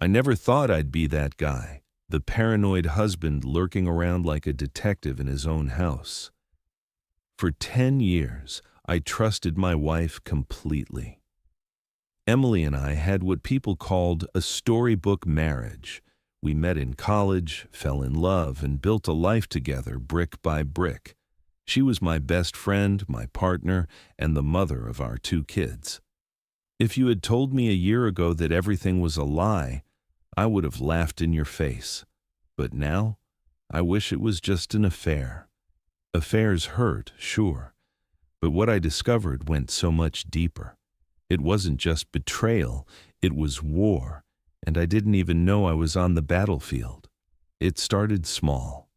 I never thought I'd be that guy, the paranoid husband lurking around like a detective in his own house. For 10 years, I trusted my wife completely. Emily and I had what people called a storybook marriage. We met in college, fell in love, and built a life together brick by brick. She was my best friend, my partner, and the mother of our 2 kids. If you had told me a year ago that everything was a lie, I would have laughed in your face. But now, I wish it was just an affair. Affairs hurt, sure, but what I discovered went so much deeper. It wasn't just betrayal, it was war, and I didn't even know I was on the battlefield. It started small.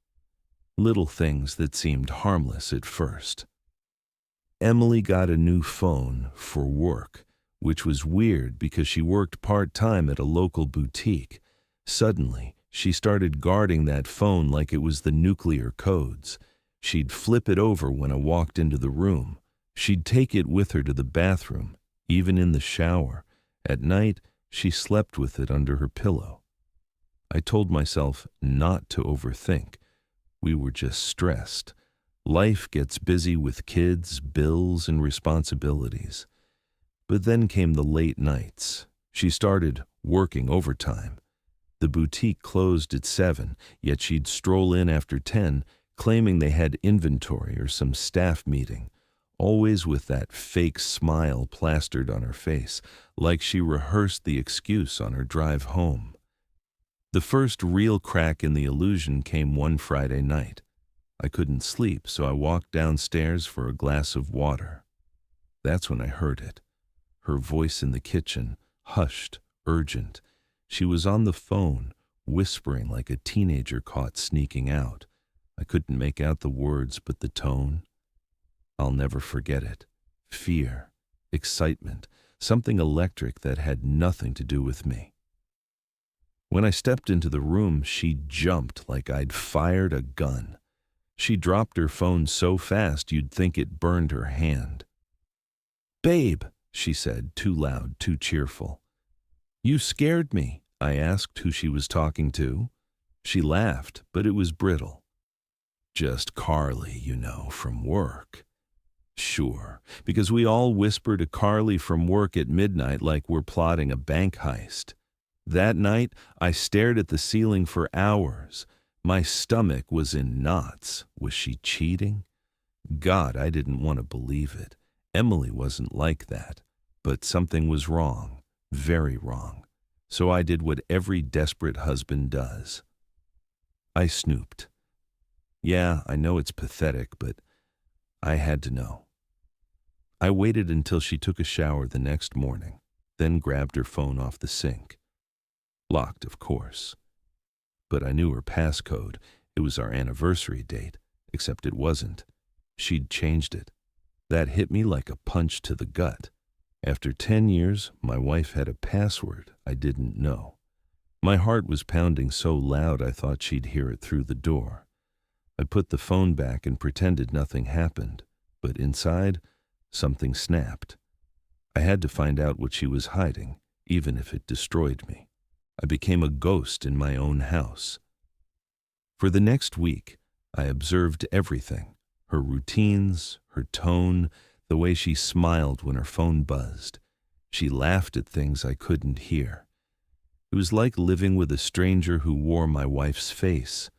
Little things that seemed harmless at first. Emily got a new phone for work, which was weird because she worked part-time at a local boutique. Suddenly, she started guarding that phone like it was the nuclear codes. She'd flip it over when I walked into the room. She'd take it with her to the bathroom, even in the shower. At night, she slept with it under her pillow. I told myself not to overthink. We were just stressed. Life gets busy with kids, bills, and responsibilities. But then came the late nights. She started working overtime. The boutique closed at 7, yet she'd stroll in after 10, claiming they had inventory or some staff meeting, always with that fake smile plastered on her face, like she rehearsed the excuse on her drive home. The first real crack in the illusion came one Friday night. I couldn't sleep, so I walked downstairs for a glass of water. That's when I heard it. Her voice in the kitchen, hushed, urgent. She was on the phone, whispering like a teenager caught sneaking out. I couldn't make out the words, but the tone. I'll never forget it. Fear, excitement, something electric that had nothing to do with me. When I stepped into the room, she jumped like I'd fired a gun. She dropped her phone so fast you'd think it burned her hand. "Babe," she said, too loud, too cheerful. "You scared me," I asked who she was talking to. She laughed, but it was brittle. "Just Carly, you know, from work." Sure, because we all whisper to Carly from work at midnight like we're plotting a bank heist. That night, I stared at the ceiling for hours. My stomach was in knots. Was she cheating? God, I didn't want to believe it. Emily wasn't like that. But something was wrong, very wrong. So I did what every desperate husband does. I snooped. Yeah, I know it's pathetic, but I had to know. I waited until she took a shower the next morning, then grabbed her phone off the sink. Locked, of course. But I knew her passcode. It was our anniversary date, except it wasn't. She'd changed it. That hit me like a punch to the gut. After 10 years, my wife had a password I didn't know. My heart was pounding so loud I thought she'd hear it through the door. I put the phone back and pretended nothing happened, but inside, something snapped. I had to find out what she was hiding, even if it destroyed me. I became a ghost in my own house. For the next week, I observed everything, her routines, her tone, the way she smiled when her phone buzzed. She laughed at things I couldn't hear. It was like living with a stranger who wore my wife's face.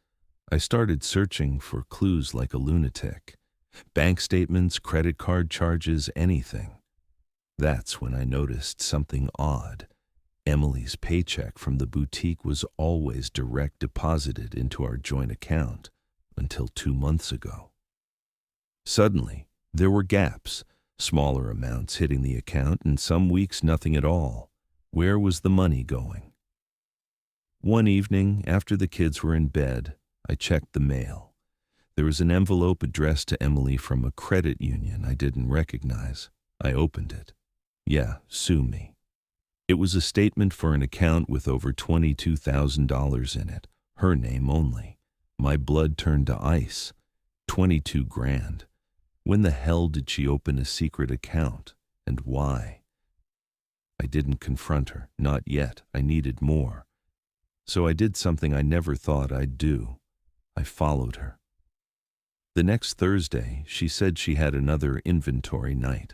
I started searching for clues like a lunatic. Bank statements, credit card charges, anything. That's when I noticed something odd. Emily's paycheck from the boutique was always direct deposited into our joint account, until 2 months ago. Suddenly, there were gaps, smaller amounts hitting the account, and some weeks nothing at all. Where was the money going? One evening, after the kids were in bed, I checked the mail. There was an envelope addressed to Emily from a credit union I didn't recognize. I opened it. Yeah, sue me. It was a statement for an account with over $22,000 in it, her name only. My blood turned to ice. 22 grand. When the hell did she open a secret account, and why? I didn't confront her, not yet. I needed more. So I did something I never thought I'd do. I followed her. The next Thursday, she said she had another inventory night.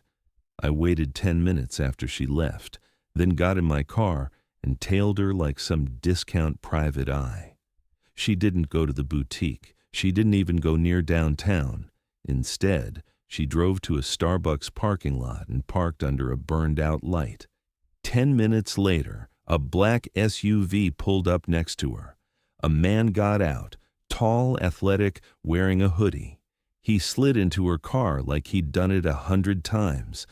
I waited 10 minutes after she left, then got in my car and tailed her like some discount private eye. She didn't go to the boutique. She didn't even go near downtown. Instead, she drove to a Starbucks parking lot and parked under a burned-out light. 10 minutes later, a black SUV pulled up next to her. A man got out, tall, athletic, wearing a hoodie. He slid into her car like he'd done it 100 times.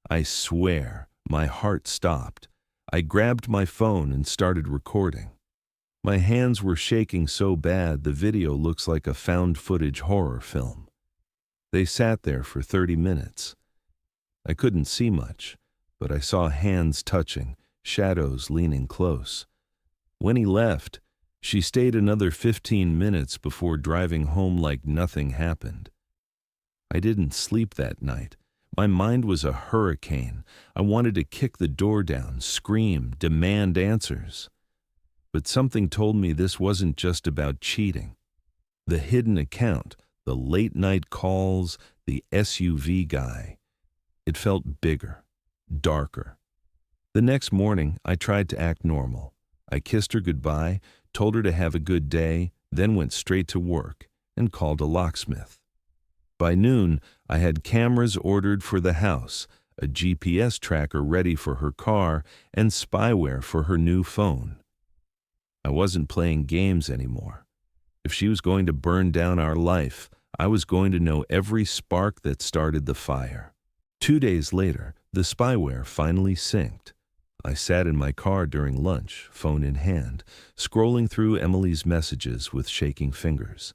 I swear, my heart stopped. I grabbed my phone and started recording. My hands were shaking so bad the video looks like a found-footage horror film. They sat there for 30 minutes. I couldn't see much, but I saw hands touching, shadows leaning close. When he left, she stayed another 15 minutes before driving home like nothing happened. I didn't sleep that night. My mind was a hurricane. I wanted to kick the door down, scream, demand answers. But something told me this wasn't just about cheating. The hidden account, the late-night calls, the SUV guy. It felt bigger, darker. The next morning, I tried to act normal. I kissed her goodbye, told her to have a good day, then went straight to work and called a locksmith. By noon, I had cameras ordered for the house, a GPS tracker ready for her car, and spyware for her new phone. I wasn't playing games anymore. If she was going to burn down our life, I was going to know every spark that started the fire. 2 days later, the spyware finally synced. I sat in my car during lunch, phone in hand, scrolling through Emily's messages with shaking fingers.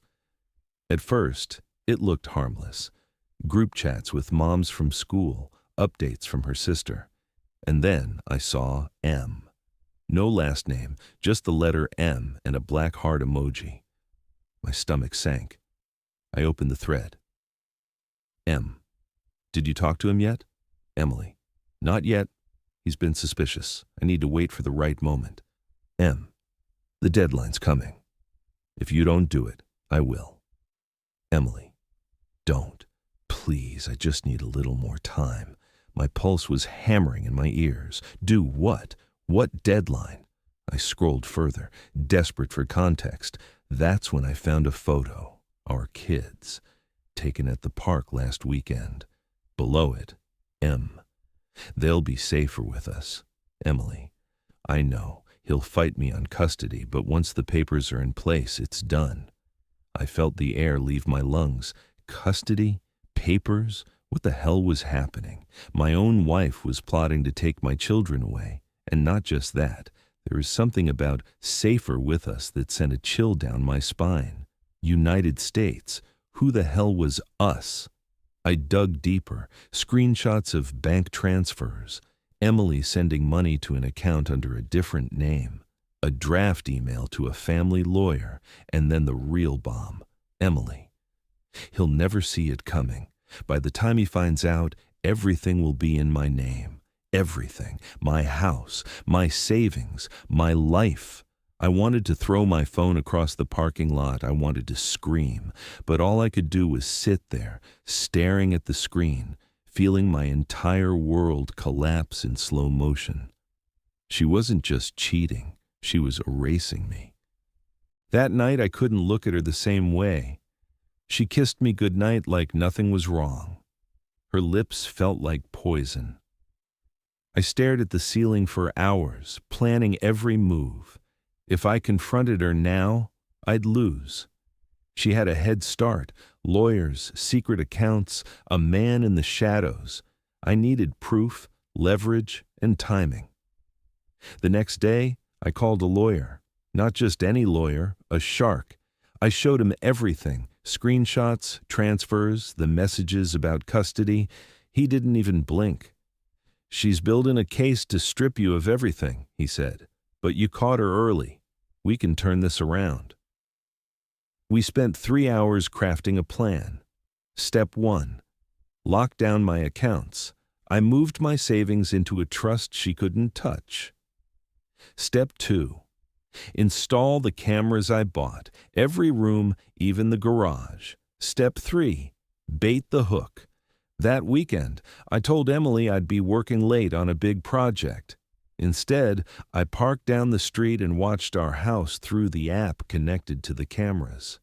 At first, it looked harmless. Group chats with moms from school, updates from her sister. And then I saw M. No last name, just the letter M and a black heart emoji. My stomach sank. I opened the thread. M. Did you talk to him yet? Emily. Not yet. He's been suspicious. I need to wait for the right moment. M. The deadline's coming. If you don't do it, I will. Emily. Don't. Please, I just need a little more time. My pulse was hammering in my ears. Do what? What deadline? I scrolled further, desperate for context. That's when I found a photo. Our kids. Taken at the park last weekend. Below it, M. They'll be safer with us. Emily. I know. He'll fight me on custody, but once the papers are in place, it's done. I felt the air leave my lungs. Custody? Papers? What the hell was happening? My own wife was plotting to take my children away. And not just that. There was something about safer with us that sent a chill down my spine. United States. Who the hell was us? I dug deeper. Screenshots of bank transfers. Emily sending money to an account under a different name. A draft email to a family lawyer. And then the real bomb. Emily. He'll never see it coming. By the time he finds out, everything will be in my name. Everything. My house, my savings, my life. I wanted to throw my phone across the parking lot. I wanted to scream. But all I could do was sit there, staring at the screen, feeling my entire world collapse in slow motion. She wasn't just cheating. She was erasing me. That night I couldn't look at her the same way. She kissed me goodnight like nothing was wrong. Her lips felt like poison. I stared at the ceiling for hours, planning every move. If I confronted her now, I'd lose. She had a head start, lawyers, secret accounts, a man in the shadows. I needed proof, leverage, and timing. The next day, I called a lawyer. Not just any lawyer, a shark. I showed him everything. Screenshots, transfers, the messages about custody. He didn't even blink. She's building a case to strip you of everything, he said. But you caught her early. We can turn this around. We spent 3 hours crafting a plan. Step 1. Lock down my accounts. I moved my savings into a trust she couldn't touch. Step 2. Install the cameras I bought, every room, even the garage. Step 3. Bait the hook. That weekend, I told Emily I'd be working late on a big project. Instead, I parked down the street and watched our house through the app connected to the cameras.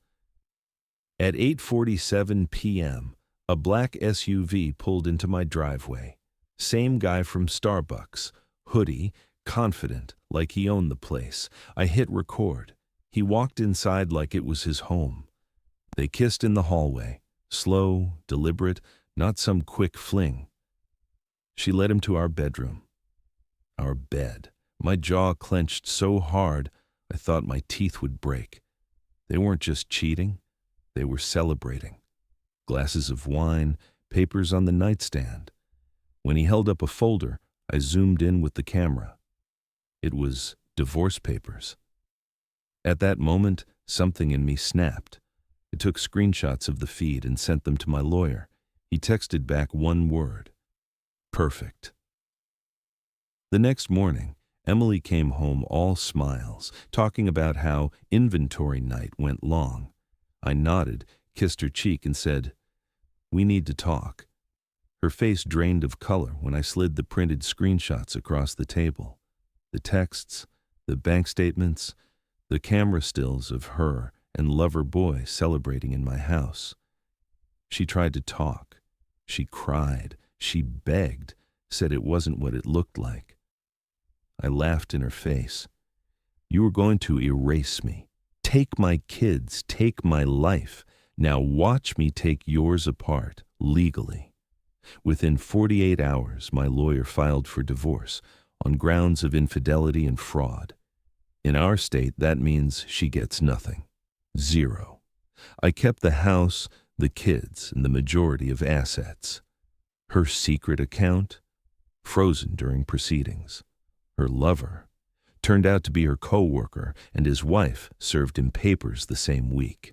At 8:47 p.m., a black SUV pulled into my driveway. Same guy from Starbucks, hoodie, confident, like he owned the place. I hit record. He walked inside like it was his home. They kissed in the hallway, slow, deliberate, not some quick fling. She led him to our bedroom. Our bed. My jaw clenched so hard, I thought my teeth would break. They weren't just cheating, they were celebrating. Glasses of wine, papers on the nightstand. When he held up a folder, I zoomed in with the camera. It was divorce papers. At that moment, something in me snapped. I took screenshots of the feed and sent them to my lawyer. He texted back one word: perfect. The next morning, Emily came home all smiles, talking about how inventory night went long. I nodded, kissed her cheek, and said, "We need to talk." Her face drained of color when I slid the printed screenshots across the table. The texts, the bank statements, the camera stills of her and lover boy celebrating in my house. She tried to talk. She cried. She begged, said it wasn't what it looked like. I laughed in her face. "You were going to erase me. Take my kids, take my life. Now watch me take yours apart, legally." Within 48 hours, my lawyer filed for divorce on grounds of infidelity and fraud. In our state, that means she gets nothing. Zero. I kept the house, the kids, and the majority of assets. Her secret account? Frozen during proceedings. Her lover turned out to be her co-worker, and his wife served him papers the same week.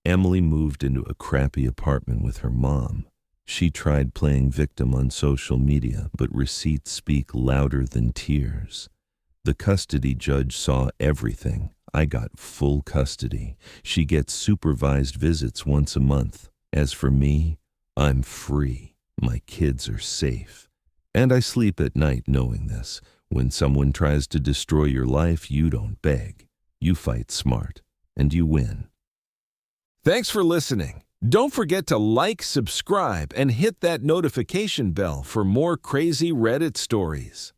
Emily moved into a crappy apartment with her mom. She tried playing victim on social media, but receipts speak louder than tears. The custody judge saw everything. I got full custody. She gets supervised visits once a month. As for me, I'm free. My kids are safe. And I sleep at night knowing this. When someone tries to destroy your life, you don't beg. You fight smart, and you win. Thanks for listening. Don't forget to like, subscribe, and hit that notification bell for more crazy Reddit stories.